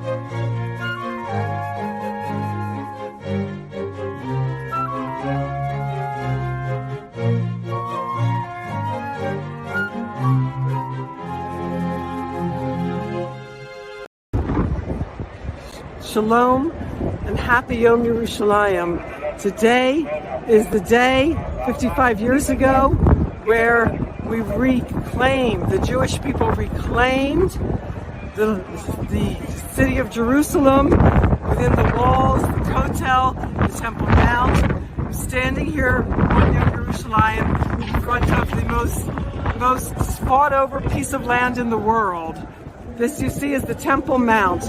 Shalom and happy Yom Yerushalayim. Today is the day 55 years ago where we reclaimed, the Jewish people reclaimed the city of Jerusalem within the walls, the Kotel, the Temple Mount. I'm standing here on Yom Yerushalayim in front of the most fought over piece of land in the world. This you see is the Temple Mount.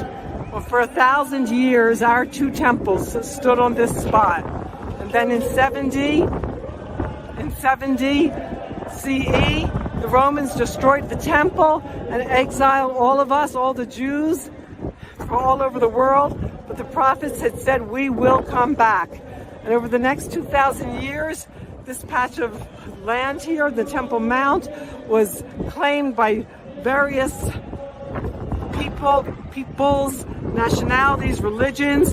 Well, for 1,000 years, our two temples stood on this spot. And then in 70 CE, the Romans destroyed the temple and exiled all of us, all the Jews, from all over the world. But the prophets had said, we will come back. And over the next 2,000 years, this patch of land here, the Temple Mount, was claimed by various peoples, nationalities, religions.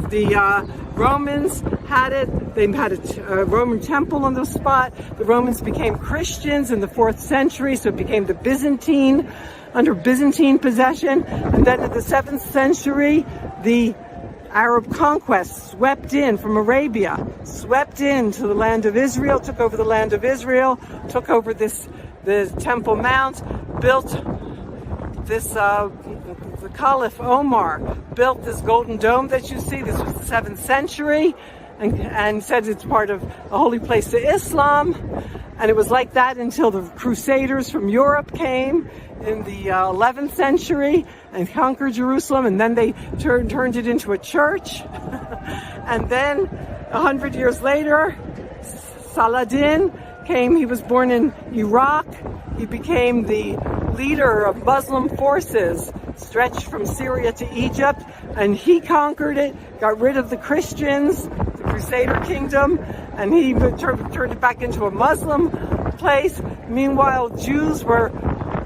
The Romans had it. They had a Roman temple on the spot. The Romans became Christians in the 4th century, so it became the under Byzantine possession. And then in the 7th century, the Arab conquest swept in from Arabia, swept into the land of Israel, took over the land of Israel, took over the Temple Mount, built this, the Caliph Omar built this golden dome that you see. This was the 7th century and said it's part of a holy place to Islam. And it was like that until the Crusaders from Europe came in the 11th century and conquered Jerusalem. And then they turned it into a church. And then 100 years later, Saladin came. He was born in Iraq. He became the leader of Muslim forces stretched from Syria to Egypt, and he conquered it, got rid of the Christians, the Crusader kingdom, and he turned it back into a Muslim place. Meanwhile, Jews were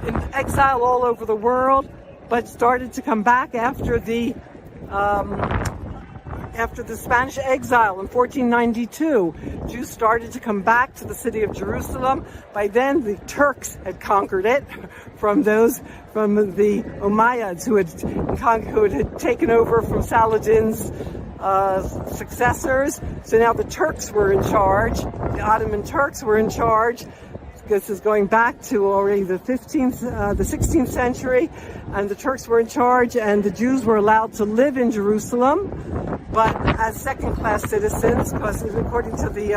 in exile all over the world, but started to come back after the Spanish exile in 1492. Jews started to come back to the city of Jerusalem. By then, the Turks had conquered it from the Umayyads who had taken over from Saladin's successors. So now the Turks were in charge. The Ottoman Turks were in charge. This is going back to already the 16th century, and the Turks were in charge, and the Jews were allowed to live in Jerusalem, but as second-class citizens, because according to the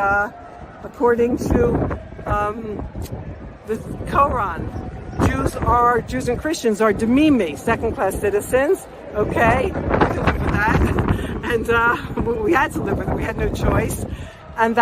Quran, Jews and Christians are demimi, second-class citizens. Okay, we can live with that, and we had to live with it. We had no choice. And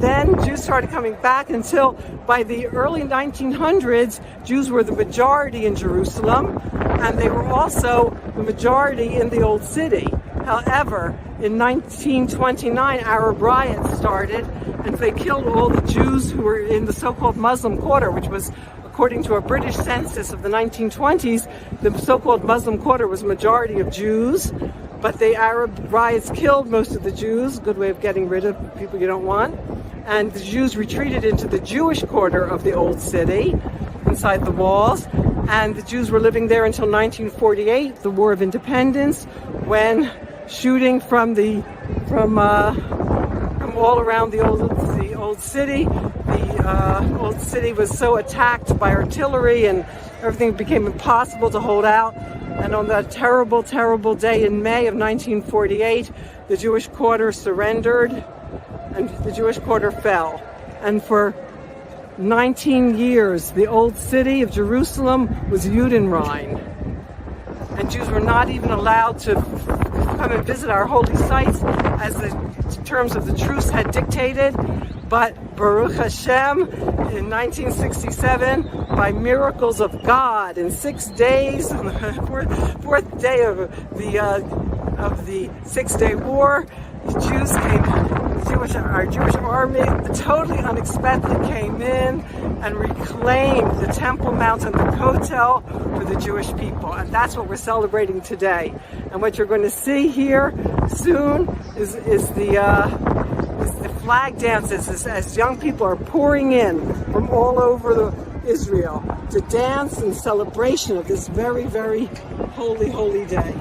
then Jews started coming back until by the early 1900s, Jews were the majority in Jerusalem, and they were also the majority in the Old City. However, in 1929, Arab riots started, and they killed all the Jews who were in the so-called Muslim Quarter, which was, according to a British census of the 1920s, the so-called Muslim Quarter was a majority of Jews. But the Arab riots killed most of the Jews, good way of getting rid of people you don't want. And the Jews retreated into the Jewish quarter of the Old City, inside the walls. And the Jews were living there until 1948, the War of Independence, when shooting from all around the old city. The old city was so attacked by artillery, and everything became impossible to hold out. And on that terrible, terrible day in May of 1948, the Jewish quarter surrendered and the Jewish quarter fell. And for 19 years, the old city of Jerusalem was Judenrein. And Jews were not even allowed to come and visit our holy sites as the terms of the truce had dictated. But Baruch Hashem, in 1967, by miracles of God, in 6 days, on the fourth day of the 6-Day War, the Jews our Jewish army, totally unexpected, came in and reclaimed the Temple Mount and the Kotel for the Jewish people. And that's what we're celebrating today. And what you're going to see here soon is the flag dances as young people are pouring in from all over Israel to dance in celebration of this very, very holy, holy day.